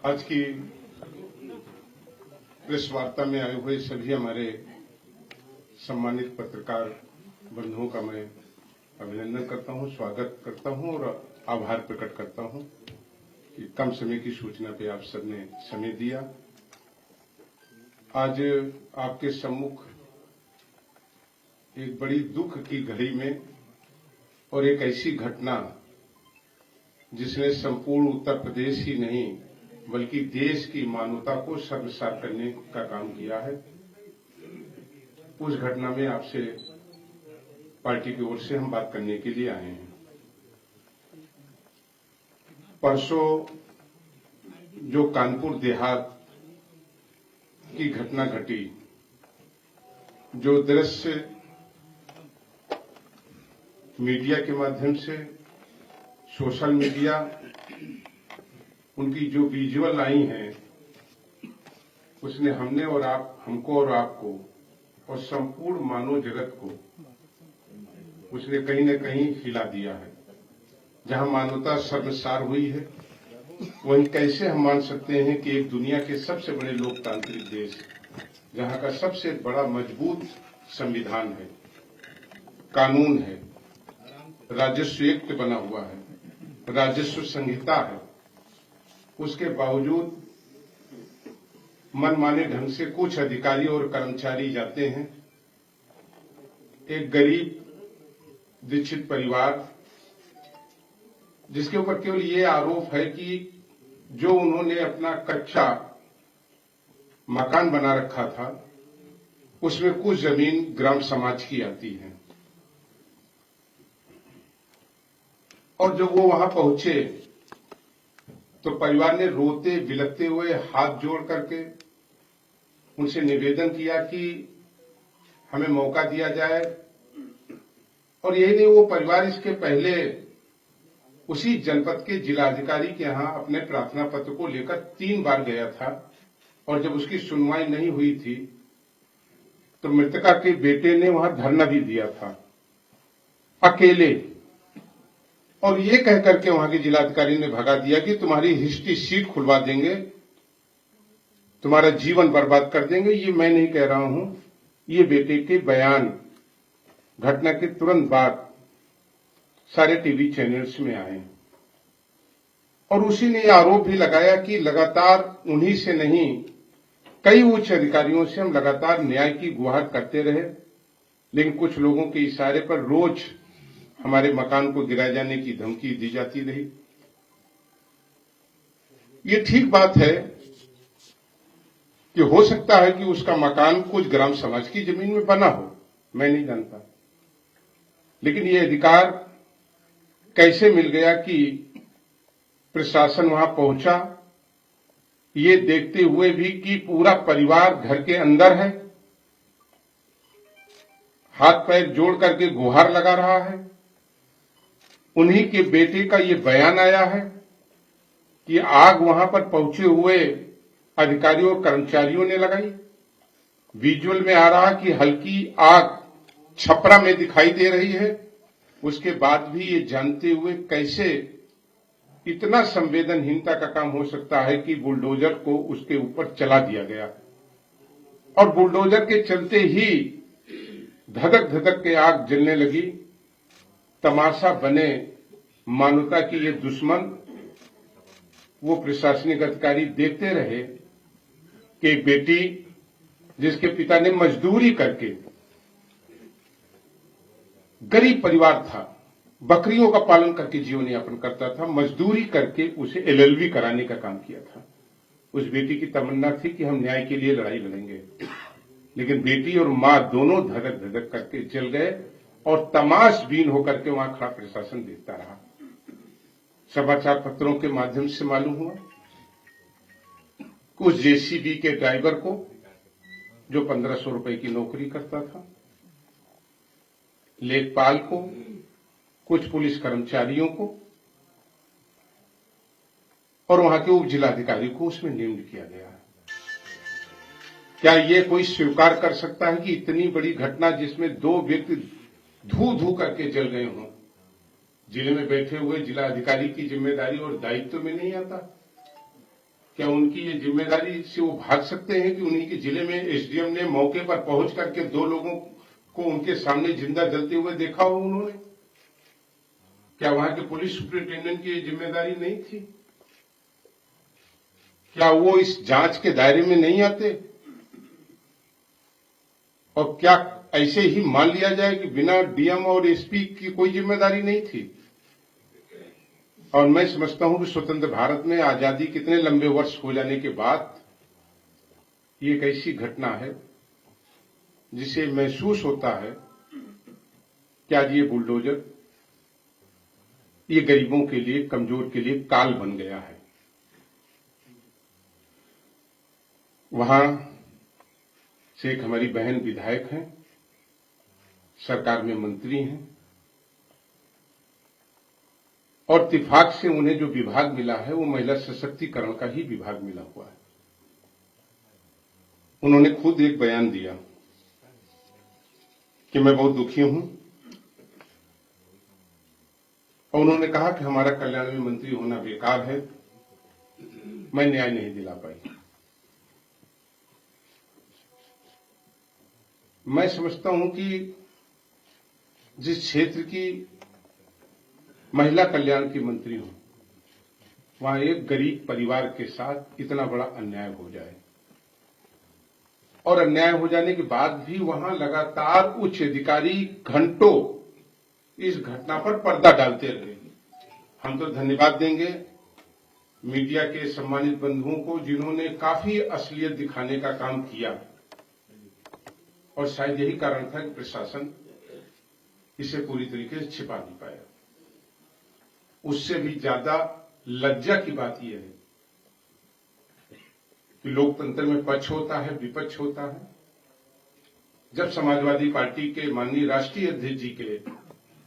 आज की प्रेस वार्ता में आए हुए सभी हमारे सम्मानित पत्रकार बंधुओं का मैं अभिनंदन करता हूं, स्वागत करता हूं और आभार प्रकट करता हूं कि कम समय की सूचना पे आप सबने समय दिया। आज आपके सम्मुख एक बड़ी दुख की घड़ी में और एक ऐसी घटना जिसने संपूर्ण उत्तर प्रदेश ही नहीं बल्कि देश की मानवता को शर्मसार करने का काम किया है, उस घटना में आपसे पार्टी की ओर से हम बात करने के लिए आए हैं। परसों जो कानपुर देहात की घटना घटी, जो दृश्य मीडिया के माध्यम से, सोशल मीडिया, उनकी जो विजुअल आई हैं, उसने हमको और आपको और संपूर्ण मानव जगत को उसने कहीं न कहीं हिला दिया है। जहां मानवता शर्मसार हुई है, वहीं कैसे हम मान सकते हैं कि एक दुनिया के सबसे बड़े लोकतांत्रिक देश, जहां का सबसे बड़ा मजबूत संविधान है, कानून है, राजस्व एक्ट बना हुआ है, राजस्व संहिता है, उसके बावजूद मनमाने ढंग से कुछ अधिकारी और कर्मचारी जाते हैं। एक गरीब दीक्षित परिवार, जिसके ऊपर केवल ये आरोप है कि जो उन्होंने अपना कच्चा मकान बना रखा था, उसमें कुछ जमीन ग्राम समाज की आती है। और जब वो वहां पहुंचे तो परिवार ने रोते बिलखते हुए हाथ जोड़ करके उनसे निवेदन किया कि हमें मौका दिया जाए। और यही नहीं, वो परिवार इसके पहले उसी जनपद के जिलाधिकारी के यहां अपने प्रार्थना पत्र को लेकर 3 बार गया था, और जब उसकी सुनवाई नहीं हुई थी तो मृतका के बेटे ने वहां धरना भी दिया था अकेले, और ये कह करके वहां के जिलाधिकारी ने भगा दिया कि तुम्हारी हिस्ट्री शीट खुलवा देंगे, तुम्हारा जीवन बर्बाद कर देंगे। ये मैं नहीं कह रहा हूं, ये बेटे के बयान घटना के तुरंत बाद सारे टीवी चैनल्स में आए, और उसी ने आरोप भी लगाया कि लगातार उन्हीं से नहीं, कई उच्च अधिकारियों से हम लगातार न्याय की गुहार करते रहे, लेकिन कुछ लोगों के इशारे पर रोज हमारे मकान को गिराए जाने की धमकी दी जाती रही। ये ठीक बात है कि हो सकता है कि उसका मकान कुछ ग्राम समाज की जमीन में बना हो, मैं नहीं जानता, लेकिन ये अधिकार कैसे मिल गया कि प्रशासन वहां पहुंचा, ये देखते हुए भी कि पूरा परिवार घर के अंदर है, हाथ पैर जोड़ करके गुहार लगा रहा है। उन्हीं के बेटे का ये बयान आया है कि आग वहां पर पहुंचे हुए अधिकारियों और कर्मचारियों ने लगाई। विजुअल में आ रहा कि हल्की आग छपरा में दिखाई दे रही है। उसके बाद भी ये जानते हुए कैसे इतना संवेदनहीनता का काम हो सकता है कि बुलडोजर को उसके ऊपर चला दिया गया, और बुलडोजर के चलते ही धधक धधक के आग जलने लगी। तमाशा बने मानवता की ये दुश्मन वो प्रशासनिक अधिकारी देखते रहे कि बेटी, जिसके पिता ने मजदूरी करके, गरीब परिवार था, बकरियों का पालन करके जीवन यापन करता था, मजदूरी करके उसे LLB कराने का काम किया था। उस बेटी की तमन्ना थी कि हम न्याय के लिए लड़ाई लड़ेंगे, लेकिन बेटी और मां दोनों धधक धधक करके जल गए, और तमाशबीन होकर के वहां खड़ा प्रशासन देखता रहा। समाचार पत्रों के माध्यम से मालूम हुआ कुछ JCB के ड्राइवर को, जो 1500 रुपए की नौकरी करता था, लेखपाल को, कुछ पुलिस कर्मचारियों को और वहां के उप जिलाधिकारी को उसमें नियुक्त किया गया। क्या ये कोई स्वीकार कर सकता है कि इतनी बड़ी घटना, जिसमें 2 व्यक्ति धू धू करके जल गए हों, जिले में बैठे हुए जिला अधिकारी की जिम्मेदारी और दायित्व में नहीं आता? क्या उनकी ये जिम्मेदारी से वो भाग सकते हैं कि उन्हीं के जिले में एसडीएम ने मौके पर पहुंच करके 2 लोगों को उनके सामने जिंदा जलते हुए देखा हो उन्होंने? क्या वहां के पुलिस सुपरिटेंडेंट की ये जिम्मेदारी नहीं थी? क्या वो इस जांच के दायरे में नहीं आते? और क्या ऐसे ही मान लिया जाए कि बिना डीएम और एसपी की कोई जिम्मेदारी नहीं थी? और मैं समझता हूं कि स्वतंत्र भारत में आजादी कितने लंबे वर्ष हो जाने के बाद ये एक ऐसी घटना है जिसे महसूस होता है कि आज ये बुलडोजर ये गरीबों के लिए, कमजोर के लिए काल बन गया है। वहां से एक हमारी बहन विधायक हैं, सरकार में मंत्री हैं, और इत्तेफाक से उन्हें जो विभाग मिला है वो महिला सशक्तिकरण का ही विभाग मिला हुआ है। उन्होंने खुद एक बयान दिया कि मैं बहुत दुखी हूं, और उन्होंने कहा कि हमारा कल्याण में मंत्री होना बेकार है, मैं न्याय नहीं दिला पाई। मैं समझता हूं कि जिस क्षेत्र की महिला कल्याण की मंत्री हूं, वहां एक गरीब परिवार के साथ इतना बड़ा अन्याय हो जाए, और अन्याय हो जाने के बाद भी वहां लगातार उच्च अधिकारी घंटों इस घटना पर पर्दा डालते रहे। हम तो धन्यवाद देंगे मीडिया के सम्मानित बंधुओं को जिन्होंने काफी असलियत दिखाने का काम किया, और शायद यही कारण था कि प्रशासन इसे पूरी तरीके से छिपा नहीं पाया। उससे भी ज्यादा लज्जा की बात यह है कि लोकतंत्र में पक्ष होता है, विपक्ष होता है। जब समाजवादी पार्टी के माननीय राष्ट्रीय अध्यक्ष जी के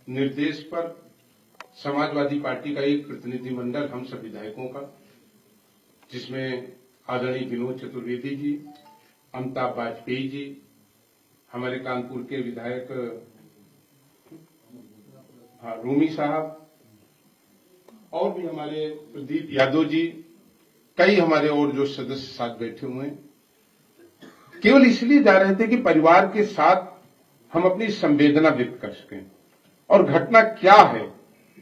निर्देश पर समाजवादी पार्टी का एक प्रतिनिधिमंडल हम सब विधायकों का, जिसमें आदरणीय विनोद चतुर्वेदी जी, अमिताभ वाजपेयी जी, हमारे कानपुर के विधायक रूमी साहब, और भी हमारे प्रदीप यादव जी, कई हमारे और जो सदस्य साथ बैठे हुए हैं, केवल इसलिए जा रहे थे कि परिवार के साथ हम अपनी संवेदना व्यक्त कर सकें और घटना क्या है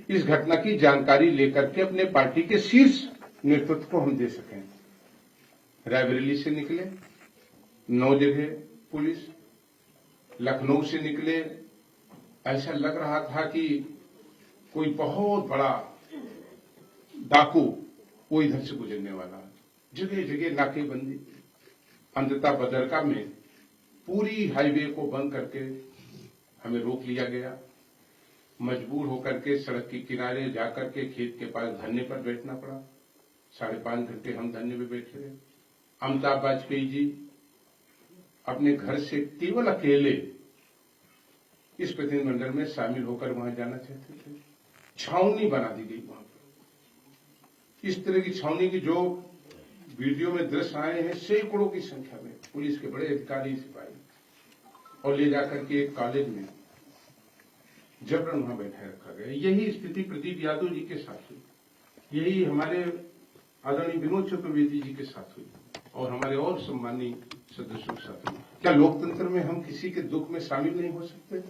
इस घटना की जानकारी लेकर के अपने पार्टी के शीर्ष नेतृत्व को हम दे सकें। रायबरेली से निकले 9 जगह पुलिस, लखनऊ से निकले, ऐसा लग रहा था कि कोई बहुत बड़ा डाकू वो इधर से गुजरने वाला। जगह जगह नाकेबंदी। अंततः बदरका में पूरी हाईवे को बंद करके हमें रोक लिया गया। मजबूर होकर के सड़क के किनारे जाकर के खेत के पास धरने पर बैठना पड़ा। 5.5 घंटे हम धरने में बैठे रहे। अमिताभ वाजपेयी जी अपने घर से केवल अकेले इस प्रतिनिधिमंडल में शामिल होकर वहां जाना चाहते थे। छावनी बना दी गई वहां पर। इस तरह की छावनी की जो वीडियो में दृश्य आए हैं, सैकड़ों की संख्या में पुलिस के बड़े अधिकारी, सिपाही, और ले जाकर के एक कॉलेज में जबरन वहां बैठाए रखा गया। यही स्थिति प्रदीप यादव जी के साथ हुई, यही हमारे आदरणीय विनोद चतुर्वेदी जी के साथ हुई, और हमारे और सम्मानीय सदस्यों के साथ हुई। क्या लोकतंत्र में हम किसी के दुख में शामिल नहीं हो सकते?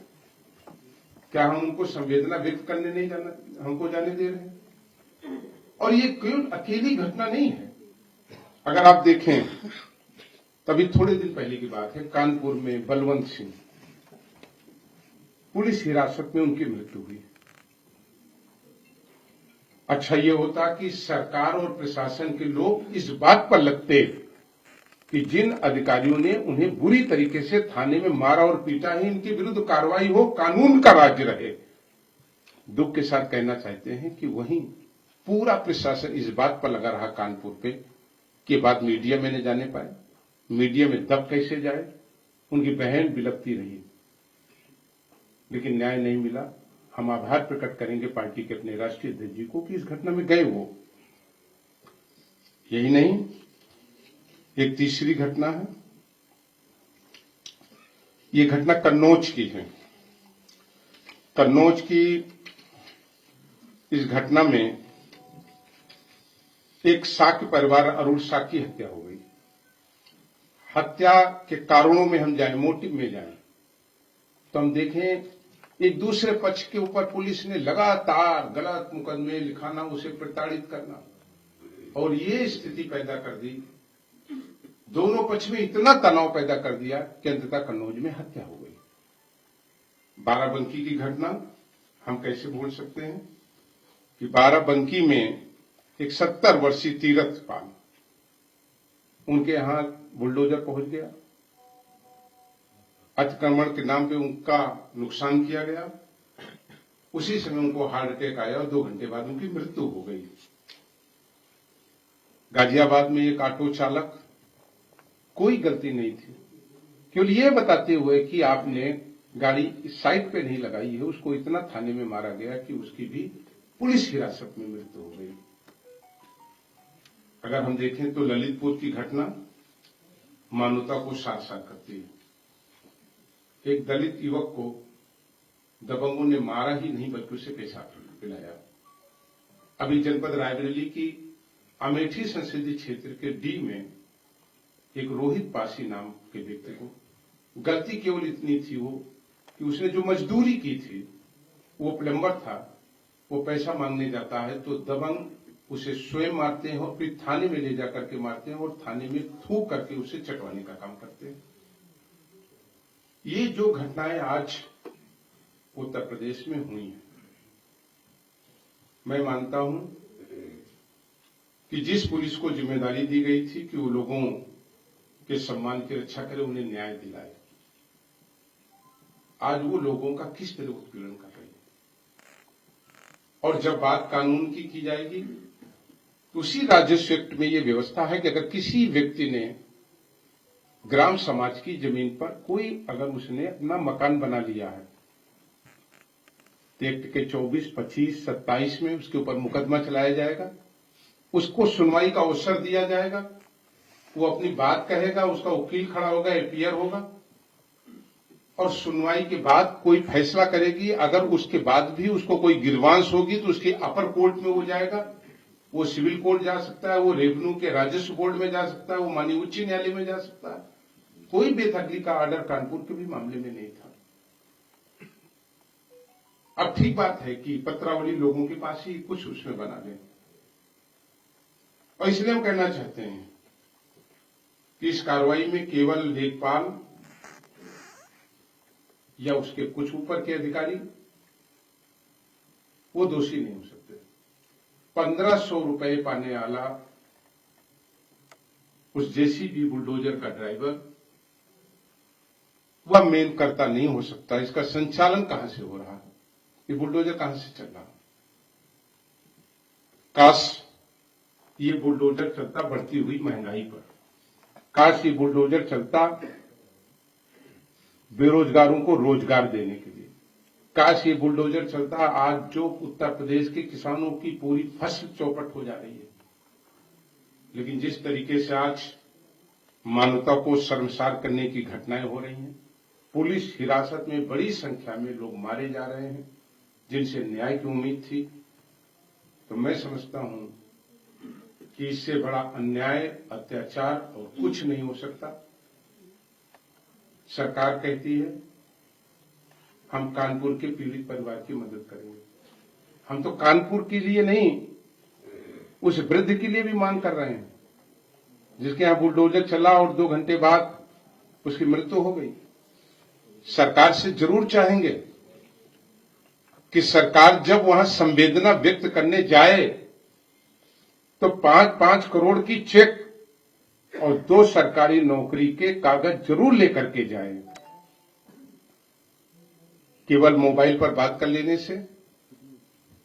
क्या हम उनको संवेदना व्यक्त करने नहीं हमको जाने दे रहे? और ये केवल अकेली घटना नहीं है। अगर आप देखें, तभी थोड़े दिन पहले की बात है, कानपुर में बलवंत सिंह पुलिस हिरासत में उनकी मृत्यु हुई। अच्छा ये होता कि सरकार और प्रशासन के लोग इस बात पर लगते कि जिन अधिकारियों ने उन्हें बुरी तरीके से थाने में मारा और पीटा है, इनके विरुद्ध कार्रवाई हो, कानून का राज्य रहे। दुख के साथ कहना चाहते हैं कि वहीं पूरा प्रशासन इस बात पर लगा रहा कानपुर पे कि बात मीडिया में न जाने पाए, मीडिया में दब कैसे जाए। उनकी बहन बिलखती रही, लेकिन न्याय नहीं मिला। हम आभार प्रकट करेंगे पार्टी के अपने राष्ट्रीय अध्यक्ष जी को कि इस घटना में गए वो। यही नहीं, एक तीसरी घटना है। ये घटना कन्नौज की है। कन्नौज की इस घटना में एक शाक्य परिवार अरुण शाक्य की हत्या हो गई। हत्या के कारणों में हम जाएं, मोटिव में जाएं, तो हम देखें एक दूसरे पक्ष के ऊपर पुलिस ने लगातार गलत मुकदमे लिखाना, उसे प्रताड़ित करना, और ये स्थिति पैदा कर दी, दोनों पक्ष में इतना तनाव पैदा कर दिया कि अंततः कन्नौज में हत्या हो गई। बाराबंकी की घटना हम कैसे भूल सकते हैं कि बाराबंकी में एक 70 वर्षीय तीरथ पाल, उनके यहां बुलडोजर पहुंच गया, अतिक्रमण के नाम पे उनका नुकसान किया गया। उसी समय उनको हार्ट अटैक आया और 2 घंटे बाद उनकी मृत्यु हो गई। गाजियाबाद में एक ऑटो चालक, कोई गलती नहीं थी, केवल ये बताते हुए कि आपने गाड़ी इस साइड पे नहीं लगाई है, उसको इतना थाने में मारा गया कि उसकी भी पुलिस हिरासत में मृत्यु हो गई। अगर हम देखें तो ललितपुर की घटना मानवता को साथ-साथ करती है। एक दलित युवक को दबंगों ने मारा ही नहीं बल्कि उसे पेशाब पिलाया। अभी जनपद रायबरेली की अमेठी संसदीय क्षेत्र के डी में एक रोहित पासी नाम के व्यक्ति को गलती केवल इतनी थी वो कि उसने जो मजदूरी की थी, वो प्लम्बर था, वो पैसा मांगने जाता है तो दबंग उसे स्वयं मारते हैं और फिर थाने में ले जाकर के मारते हैं और थाने में थूक करके उसे चटवाने का काम करते हैं। ये जो घटनाएं आज उत्तर प्रदेश में हुई हैं, मैं मानता हूं कि जिस पुलिस को जिम्मेदारी दी गई थी कि वो लोगों के सम्मान की रक्षा करे, उन्हें न्याय दिलाए, आज वो लोगों का किस तरह उत्पीड़न कर रही है। और जब बात कानून की जाएगी तो उसी राजस्व एक्ट में ये व्यवस्था है कि अगर किसी व्यक्ति ने ग्राम समाज की जमीन पर कोई अगर उसने अपना मकान बना लिया है, तो एक्ट के 24, 25, 27 में उसके ऊपर मुकदमा चलाया जाएगा, उसको सुनवाई का अवसर दिया जाएगा, वो अपनी बात कहेगा, उसका वकील खड़ा होगा, एपीआर होगा और सुनवाई के बाद कोई फैसला करेगी। अगर उसके बाद भी उसको कोई गिरवांश होगी तो उसकी अपर कोर्ट में वो जाएगा, वो सिविल कोर्ट जा सकता है, वो रेवेन्यू के राजस्व बोर्ड में जा सकता है, वो माननीय उच्च न्यायालय में जा सकता है। कोई बेदखली का ऑर्डर कानपुर के भी मामले में नहीं था। अब ठीक बात है कि पत्रावली लोगों के पास ही कुछ उसमें बना दें, और इसलिए हम कहना चाहते हैं कि इस कार्रवाई में केवल लेखपाल या उसके कुछ ऊपर के अधिकारी वो दोषी नहीं हो सकते। 1500 रुपए पाने वाला उस जेसीबी बुलडोजर का ड्राइवर वह मेन कर्ता नहीं हो सकता। इसका संचालन कहां से हो रहा है, ये बुलडोजर कहां से चल रहा है। काश ये बुलडोजर चलता बढ़ती हुई महंगाई पर, काश ये बुलडोजर चलता बेरोजगारों को रोजगार देने के लिए, काश ये बुलडोजर चलता आज जो उत्तर प्रदेश के किसानों की पूरी फसल चौपट हो जा रही है। लेकिन जिस तरीके से आज मानवता को शर्मसार करने की घटनाएं हो रही हैं, पुलिस हिरासत में बड़ी संख्या में लोग मारे जा रहे हैं जिनसे न्याय की उम्मीद थी, तो मैं समझता हूं कि इससे बड़ा अन्याय, अत्याचार और कुछ नहीं हो सकता। सरकार कहती है हम कानपुर के पीड़ित परिवार की मदद करेंगे। हम तो कानपुर के लिए नहीं, उस वृद्ध के लिए भी मांग कर रहे हैं जिसके यहां बुलडोजर चला और 2 घंटे बाद उसकी मृत्यु हो गई। सरकार से जरूर चाहेंगे कि सरकार जब वहां संवेदना व्यक्त करने जाए तो 5-5 करोड़ की चेक और 2 सरकारी नौकरी के कागज जरूर लेकर के जाए। केवल मोबाइल पर बात कर लेने से,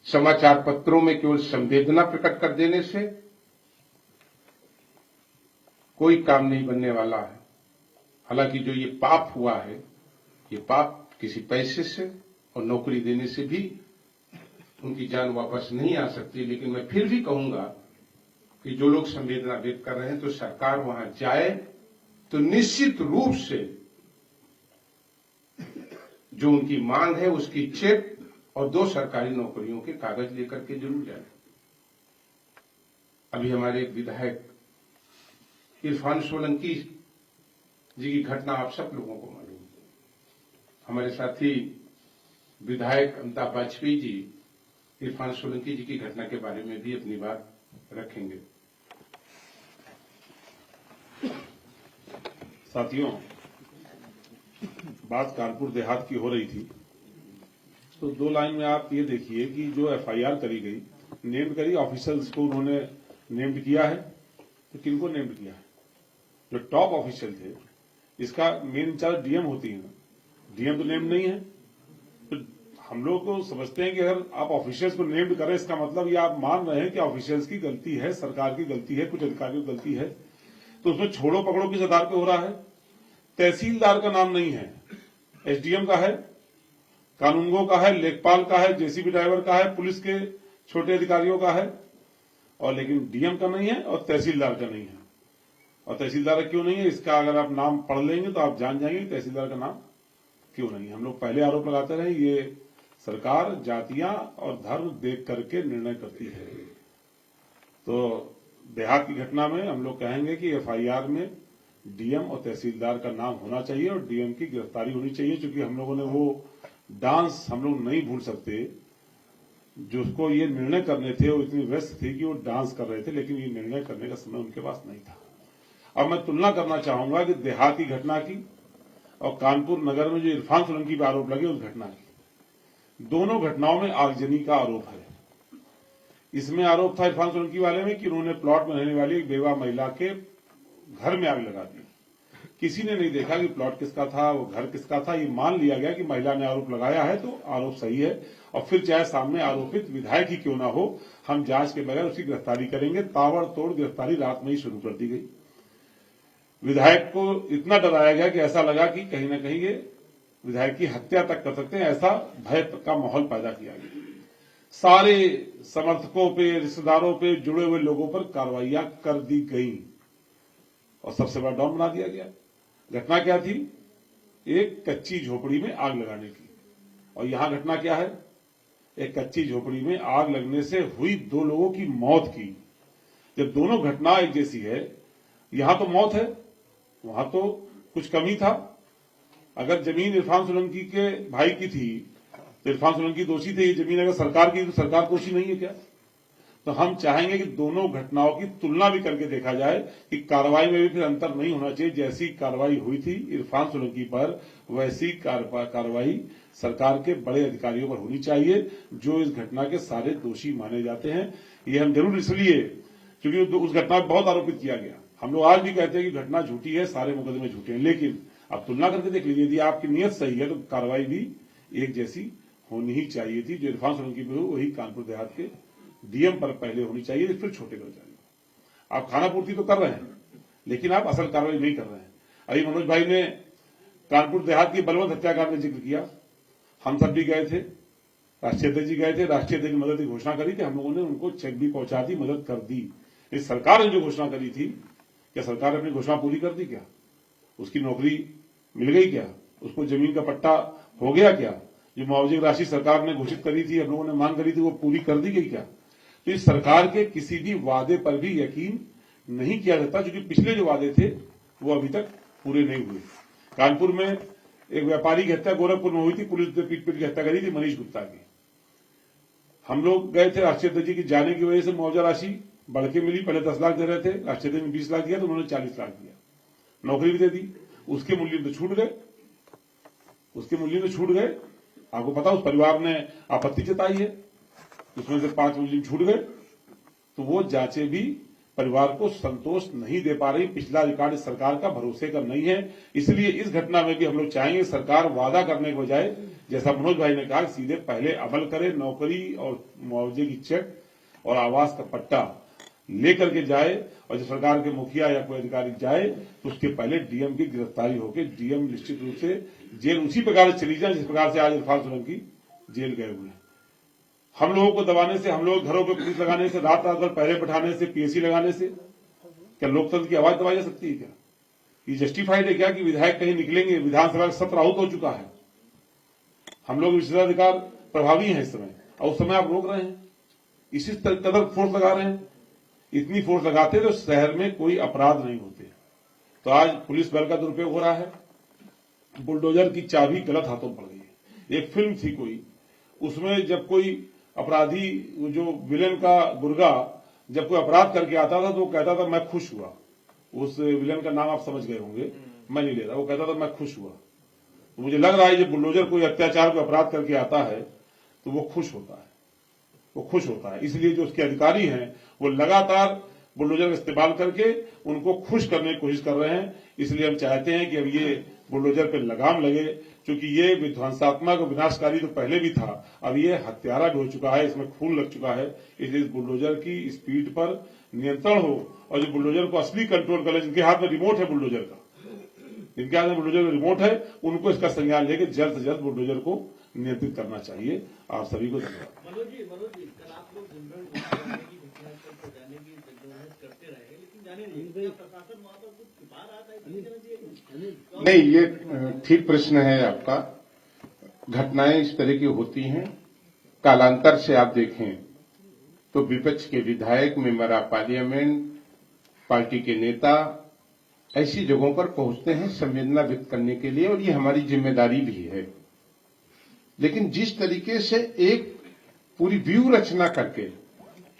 समाचार पत्रों में केवल संवेदना प्रकट कर देने से कोई काम नहीं बनने वाला है। हालांकि जो ये पाप हुआ है, ये पाप किसी पैसे से और नौकरी देने से भी उनकी जान वापस नहीं आ सकती। लेकिन मैं फिर भी कहूंगा कि जो लोग संवेदना व्यक्त कर रहे हैं तो सरकार वहां जाए तो निश्चित रूप से जो उनकी मांग है उसकी चेक और 2 सरकारी नौकरियों के कागज लेकर के जरूर जाए। अभी हमारे विधायक इरफान सोलंकी जी की घटना आप सब लोगों को मालूम है। हमारे साथी विधायक अमिताभ वाजपेयी जी इरफान सोलंकी जी की घटना के बारे में भी अपनी बात रखेंगे। साथियों, बात कानपुर देहात की हो रही थी, तो दो लाइन में आप ये देखिए कि जो एफआईआर करी गई, नेम्ड करी ऑफिसर्स को उन्होंने नेम्ड किया है। तो किनको नेम्ड किया है? जो टॉप ऑफिशियल थे। इसका मेन इंचार्ज डीएम होती है, डीएम तो नेम्ड नहीं है। तो हम लोग को समझते हैं कि अगर आप ऑफिशियल्स को नेम्ड करें, इसका मतलब ये आप मान रहे हैं कि ऑफिशियल्स की गलती है, सरकार की गलती है, कुछ अधिकारियों की गलती है। तो उसमें छोड़ो पकड़ो किस आधार पर हो रहा है? तहसीलदार का नाम नहीं है, एसडीएम का है, कानूनगो का है, लेखपाल का है, जेसीबी ड्राइवर का है, पुलिस के छोटे अधिकारियों का है, और लेकिन डीएम का नहीं है और तहसीलदार का नहीं है। और तहसीलदार का क्यों नहीं है, इसका अगर आप नाम पढ़ लेंगे तो आप जान जाएंगे तहसीलदार का नाम क्यों नहीं है। हम लोग पहले आरोप लगाते रहे, ये सरकार जातियां और धर्म देख करके निर्णय करती है। तो देहात की घटना में हम लोग कहेंगे कि एफआईआर में डीएम और तहसीलदार का नाम होना चाहिए और डीएम की गिरफ्तारी होनी चाहिए, क्योंकि हम लोगों ने वो डांस हम लोग नहीं भूल सकते। जो उसको ये निर्णय करने थे वो इतनी व्यस्त थी कि वो डांस कर रहे थे, लेकिन ये निर्णय करने का समय उनके पास नहीं था। अब मैं तुलना करना चाहूंगा कि देहात की घटना की और कानपुर नगर में जो इरफान सोलंकी पर आरोप लगे उस घटना की। दोनों घटनाओं में आगजनी का आरोप है। इसमें आरोप था इरफान सोलंकी वाले में कि उन्होंने प्लॉट में रहने वाली एक बेवा महिला के घर में आग लगा दी। किसी ने नहीं देखा कि प्लॉट किसका था, वो घर किसका था। ये मान लिया गया कि महिला ने आरोप लगाया है तो आरोप सही है, और फिर चाहे सामने आरोपित विधायक ही क्यों ना हो, हम जांच के बगैर उसकी गिरफ्तारी करेंगे। ताबड़तोड़ गिरफ्तारी रात में ही शुरू कर दी गई। विधायक को इतना डराया गया कि ऐसा लगा कि कहीं ना कहीं ये विधायक की हत्या तक कर सकते हैं, ऐसा भय का माहौल पैदा किया गया। सारे समर्थकों पे, रिश्तेदारों पे, जुड़े हुए लोगों पर कार्रवाइयां कर दी गई और सबसे बड़ा डॉन बना दिया गया। घटना क्या थी? एक कच्ची झोपड़ी में आग लगाने की। और यहां घटना क्या है? एक कच्ची झोपड़ी में आग लगने से हुई 2 लोगों की मौत की। जब दोनों घटना एक जैसी है, यहां तो मौत है, वहां तो कुछ कमी था। अगर जमीन इरफान सोलंकी के भाई की थी तो इरफान सोलंकी दोषी थे। ये जमीन अगर सरकार की तो सरकार दोषी नहीं है क्या? तो हम चाहेंगे कि दोनों घटनाओं की तुलना भी करके देखा जाए कि कार्रवाई में भी फिर अंतर नहीं होना चाहिए। जैसी कार्रवाई हुई थी इरफान सोलंकी पर, वैसी कार्रवाई सरकार के बड़े अधिकारियों पर होनी चाहिए, जो इस घटना के सारे दोषी माने जाते हैं। ये हम जरूर इसलिए, क्योंकि उस घटना में बहुत आरोपित किया गया। हम लोग आज भी कहते हैं कि घटना झूठी है, सारे मुकदमे झूठे हैं, लेकिन अब तुलना करके देख लीजिए, यदि आपकी नीयत सही है तो कार्रवाई भी एक जैसी होनी ही चाहिए थी। जो इरफान सोलंकी पर हुई वही कानपुर देहात के डीएम पर पहले होनी चाहिए, फिर छोटे कर्मचारी। आप खाना पूर्ति तो कर रहे हैं, लेकिन आप असल कार्रवाई नहीं कर रहे हैं। अभी मनोज भाई ने कानपुर देहात की बलवंत हत्याकांड में जिक्र किया। हम सब भी गए थे, राष्ट्रीय अध्यक्ष जी गए थे, राष्ट्रीय अध्यक्ष की मदद की घोषणा करी थी, हम लोगों ने उनको चेक भी पहुंचा दी, मदद कर दी। इस सरकार ने जो घोषणा करी थी, क्या सरकार ने अपनी घोषणा पूरी कर दी? क्या उसकी नौकरी मिल गई? क्या उसको जमीन का पट्टा हो गया? क्या जो मुआवजे की राशि सरकार ने घोषित करी थी, हम लोगों ने मांग करी थी, वो पूरी कर दी गई? क्या तो इस सरकार के किसी भी वादे पर भी यकीन नहीं किया जाता, क्योंकि पिछले जो वादे थे वो अभी तक पूरे नहीं हुए। कानपुर में एक व्यापारी की हत्या गोरखपुर में हुई थी, पुलिस ने पीट पीट की हत्या करी थी मनीष गुप्ता की। हम लोग गए थे, राष्ट्रीय अध्यक्ष जी की जाने की वजह से मुआवजा राशि बढ़ के मिली। पहले 10 लाख दे रहे थे, राष्ट्रीय अध्यक्ष ने 20 लाख दिया तो उन्होंने 40 लाख दिया, नौकरी भी दे दी। उसके मूल्य में छूट गए, उसके मूल्य में छूट गए। आपको पता उस परिवार ने आपत्ति जताई है, उसमें से 5 मुलजिम छूट गए। तो वो जांचें भी परिवार को संतोष नहीं दे पा रही। पिछला रिकॉर्ड इस सरकार का भरोसे का नहीं है। इसलिए इस घटना में भी हम लोग चाहेंगे सरकार वादा करने के बजाय, जैसा मनोज भाई ने कहा, सीधे पहले अमल करे, नौकरी और मुआवजे की चेक और आवास का पट्टा लेकर के जाए, और जब सरकार के मुखिया या कोई अधिकारी जाए तो उसके पहले डीएम की गिरफ्तारी होकर डीएम निश्चित रूप से जेल उसी प्रकार से चली जाए जिस प्रकार से आज इरफान सोलंकी जेल गए हुए हैं। हम लोगों को दबाने से, हम लोग घरों पर पुलिस लगाने से, रात रात भर पहरे बैठाने से, पीएसी लगाने से क्या लोकतंत्र की आवाज दबाई जा सकती है? क्या ये जस्टिफाइड है क्या कि विधायक कहीं निकलेंगे? विधानसभा का सत्र आहूत हो चुका है, हम लोग विशेषाधिकार प्रभावी हैं इस समय, और उस समय आप रोक रहे हैं, इसी कदर फोर्स लगा रहे हैं। इतनी फोर्स लगाते तो शहर में कोई अपराध नहीं होते। तो आज पुलिस बल का दुरुपयोग हो रहा है, बुलडोजर की चाबी गलत हाथों में पड़ गई है। एक फिल्म थी कोई, उसमें जब कोई अपराधी जो विलेन का गुर्गा जब कोई अपराध करके आता था तो वो कहता था मैं खुश हुआ। उस विलेन का नाम आप समझ गए होंगे, मैं नहीं ले रहा। वो कहता था मैं खुश हुआ। तो मुझे लग रहा है जब बुलडोजर कोई अत्याचार कोई अपराध करके आता है तो वो खुश होता है, वो खुश होता है। इसलिए जो उसके अधिकारी हैं वो लगातार बुलडोजर का इस्तेमाल करके उनको खुश करने की कोशिश कर रहे हैं। इसलिए हम चाहते हैं कि अब ये बुलडोजर पे लगाम लगे, क्योंकि ये विध्वंसात्मक और विनाशकारी तो पहले भी था, अब ये हत्यारा भी हो चुका है, इसमें खून लग चुका है। इसलिए इस बुलडोजर की स्पीड पर नियंत्रण हो और जो बुलडोजर को असली कंट्रोल कर ले, जिनके हाथ में रिमोट है बुलडोजर का, जिनके हाथ में बुलडोजर का रिमोट है, उनको इसका संज्ञान लेकर जल्द से जल्द बुलडोजर को नियंत्रित करना चाहिए। आप सभी को धन्यवाद। मनोज जी, कल आप लोग जनरल की घटना पर जाने की जद्दोजहद करते रहे, लेकिन जाने नहीं प्रशासन वहां पर कुछ छुपा रहा था। नहीं, ये ठीक प्रश्न है आपका। घटनाएं इस तरह की होती हैं। कालांतर से आप देखें तो विपक्ष के विधायक, मेंबर ऑफ पार्लियामेंट, पार्टी के नेता ऐसी जगहों पर पहुंचते हैं संवेदना व्यक्त करने के लिए, और ये हमारी जिम्मेदारी भी है। लेकिन जिस तरीके से एक पूरी व्यू रचना करके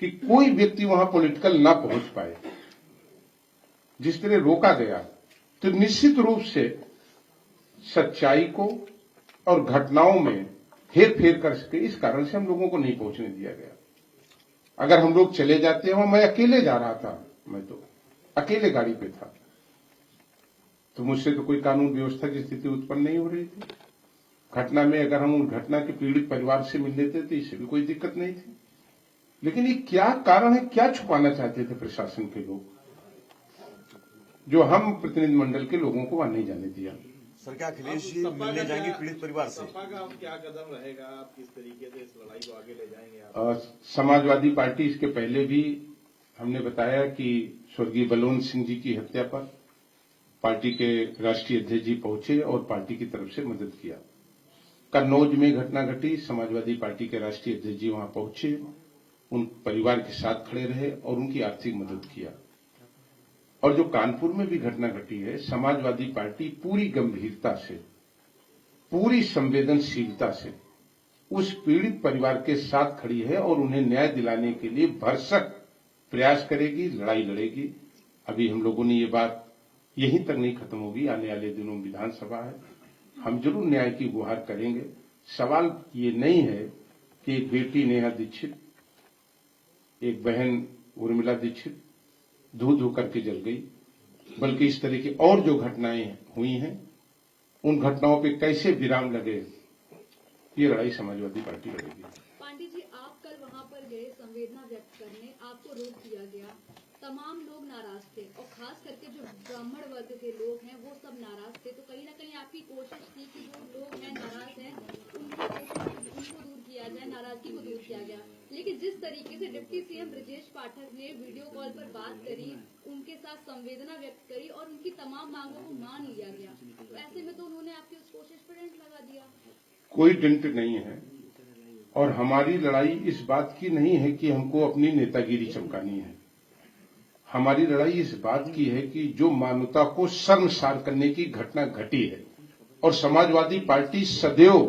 कि कोई व्यक्ति वहां पॉलिटिकल ना पहुंच पाए, जिस तरह रोका गया, तो निश्चित रूप से सच्चाई को और घटनाओं में हेर फेर कर सके, इस कारण से हम लोगों को नहीं पहुंचने दिया गया। अगर हम लोग चले जाते हो, मैं अकेले जा रहा था, मैं तो अकेले गाड़ी पे था, तो मुझसे तो कोई कानून व्यवस्था की स्थिति उत्पन्न नहीं हो रही थी। घटना में अगर हम उन घटना के पीड़ित परिवार से मिल लेते तो इससे भी कोई दिक्कत नहीं थी। लेकिन ये क्या कारण है, क्या छुपाना चाहते थे प्रशासन के लोग, जो हम प्रतिनिधिमंडल के लोगों को वहां नहीं जाने दिया। सर, क्या अखिलेश जी मिलने जाएंगे पीड़ित परिवार से? सपा का क्या कदम रहेगा? आप किस तरीके से इस लड़ाई को आगे ले जाएंगे? समाजवादी पार्टी, इसके पहले भी हमने बताया कि स्वर्गीय बलवंत सिंह जी की हत्या पर पार्टी के राष्ट्रीय अध्यक्ष जी पहुंचे और पार्टी की तरफ से मदद किया। कन्नौज में घटना घटी, समाजवादी पार्टी के राष्ट्रीय अध्यक्ष जी वहां पहुंचे, उन परिवार के साथ खड़े रहे और उनकी आर्थिक मदद किया। और जो कानपुर में भी घटना घटी है, समाजवादी पार्टी पूरी गंभीरता से, पूरी संवेदनशीलता से उस पीड़ित परिवार के साथ खड़ी है और उन्हें न्याय दिलाने के लिए भरसक प्रयास करेगी, लड़ाई लड़ेगी। अभी हम लोगों ने ये बात यहीं तक नहीं खत्म होगी, आने वाले दिनों में विधानसभा है, हम जरूर न्याय की गुहार करेंगे। सवाल ये नहीं है कि एक बेटी नेहा दीक्षित, एक बहन उर्मिला दीक्षित धू धू करके जल गई, बल्कि इस तरह की और जो घटनाएं हुई हैं, उन घटनाओं पे कैसे विराम लगे, ये लड़ाई समाजवादी पार्टी लड़ेगी। पांडे जी, आप कल वहां पर गए संवेदना व्यक्त करने, आपको रोक दिया गया, तमाम लोग नाराज थे और खास करके जो ब्राह्मण वर्ग के लोग हैं वो सब नाराज थे। तो कहीं ना कहीं आपकी कोशिश थी कि जो लोग हैं नाराज हैं उनको दूर किया जाए, नाराजगी को दूर किया गया। लेकिन जिस तरीके से डिप्टी सीएम ब्रजेश पाठक ने वीडियो कॉल पर बात करी, उनके साथ संवेदना व्यक्त करी और उनकी तमाम मांगों को मान लिया गया, तो ऐसे में तो उन्होंने आपकी उस कोशिश पर डेंट लगा दिया। कोई डेंट नहीं है, और हमारी लड़ाई इस बात की नहीं है कि हमको अपनी नेतागिरी चमकानी है। हमारी लड़ाई इस बात की है कि जो मानवता को शर्मसार करने की घटना घटी है, और समाजवादी पार्टी सदैव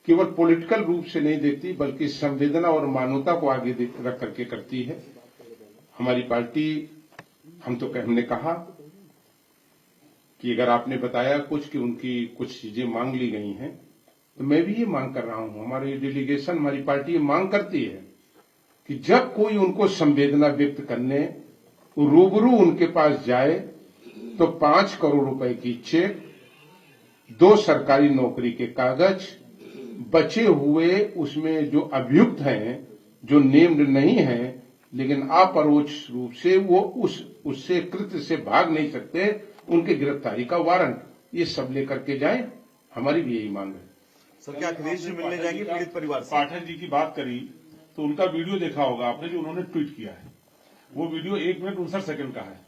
केवल पॉलिटिकल रूप से नहीं देखती, बल्कि संवेदना और मानवता को आगे रख करके करती है। हमारी पार्टी, हमने कहा कि अगर आपने बताया कुछ कि उनकी कुछ चीजें मांग ली गई हैं, तो मैं भी ये मांग कर रहा हूं, हमारी डेलीगेशन, हमारी पार्टी ये मांग करती है कि जब कोई उनको संवेदना व्यक्त करने रूबरू उनके पास जाए, तो 5 करोड़ रुपए की चेक, 2 सरकारी नौकरी के कागज, बचे हुए उसमें जो अभियुक्त हैं, जो नेम्ड नहीं हैं, लेकिन अपरोक्ष रूप से वो उससे कृत्य से भाग नहीं सकते, उनके गिरफ्तारी का वारंट, ये सब लेकर के जाएं। हमारी भी यही मांग है। सर, क्या अखिलेश जी मिलने जाएंगे पीड़ित परिवार से? पाठक जी की बात करी तो उनका वीडियो देखा होगा आपने, जो उन्होंने ट्वीट किया है, वो वीडियो 1 मिनट 59 सेकंड का है।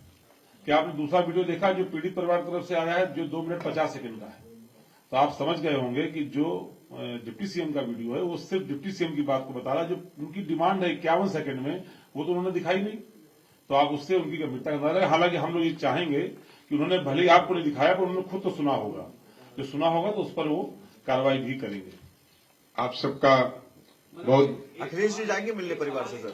क्या आपने दूसरा वीडियो देखा जो पीड़ित परिवार की तरफ से आया है, जो 2 मिनट 50 सेकंड का है? तो आप समझ गए होंगे कि जो डिप्टी सीएम का वीडियो है, वो सिर्फ डिप्टी सीएम की बात को बता रहा है। जो उनकी डिमांड है 51 सेकंड में, वो तो उन्होंने दिखाई नहीं। तो आप उससे उनकी गंभीरता का अंदाजा है। हालांकि हम लोग ये चाहेंगे कि उन्होंने भले ही आपको नहीं दिखाया, पर उन्होंने खुद तो सुना होगा। जो सुना होगा तो उस पर वो कार्रवाई भी करेंगे। आप सबका बहुत अखिलेश जी जाएंगे मिलने परिवार से सर?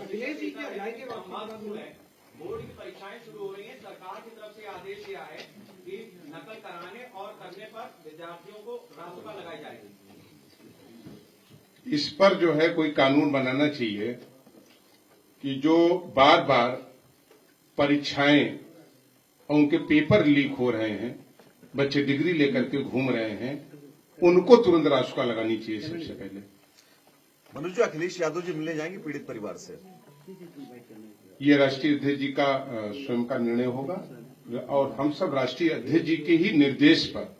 बोर्ड की परीक्षाएं शुरू हो रही हैं। सरकार की तरफ से आदेश यह है कि नकल कराने और करने पर विद्यार्थियों को रासुका लगाई जाएगी। इस पर जो है कोई कानून बनाना चाहिए कि जो बार बार परीक्षाएं और उनके पेपर लीक हो रहे हैं, बच्चे डिग्री लेकर के घूम रहे हैं, उनको तुरंत रासुका लगानी चाहिए सबसे पहले। मनोज जी, अखिलेश यादव जी मिलने जाएंगे पीड़ित परिवार से? ये राष्ट्रीय अध्यक्ष जी का स्वयं का निर्णय होगा और हम सब राष्ट्रीय अध्यक्ष जी के ही निर्देश पर,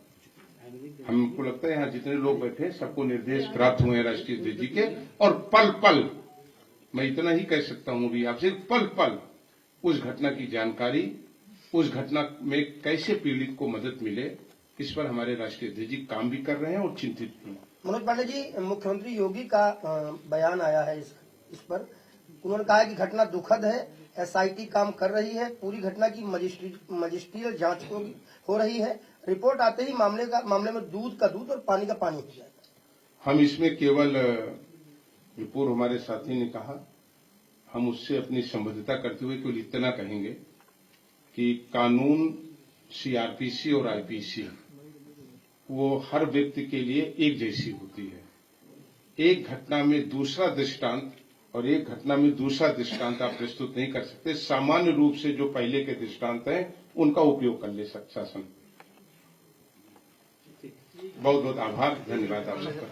हमको लगता है यहाँ जितने लोग बैठे सबको निर्देश प्राप्त हुए हैं राष्ट्रीय अध्यक्ष जी के। और पल पल, मैं इतना ही कह सकता हूँ भी आपसे, पल पल उस घटना की जानकारी, उस घटना में कैसे पीड़ित को मदद मिले, इस पर हमारे राष्ट्रीय अध्यक्ष जी काम भी कर रहे हैं और चिंतित भी हैं। मनोज पांडे जी, मुख्यमंत्री योगी का बयान आया है इस पर। उन्होंने कहा है कि घटना दुखद है, एसआईटी काम कर रही है, पूरी घटना की मजिस्ट्रियल जांच हो रही है, रिपोर्ट आते ही मामले में दूध का दूध और पानी का पानी हो जाएगा। हम इसमें केवल जो पूर्व हमारे साथी ने कहा, हम उससे अपनी संबद्धता करते हुए केवल इतना कहेंगे कि कानून, सीआरपीसी और आईपीसी वो हर व्यक्ति के लिए एक जैसी होती है। एक घटना में दूसरा दृष्टांत और एक घटना में दूसरा दृष्टांत आप प्रस्तुत नहीं कर सकते। सामान्य रूप से जो पहले के दृष्टांत हैं उनका उपयोग कर ले शासन। बहुत बहुत आभार, धन्यवाद आप सबका।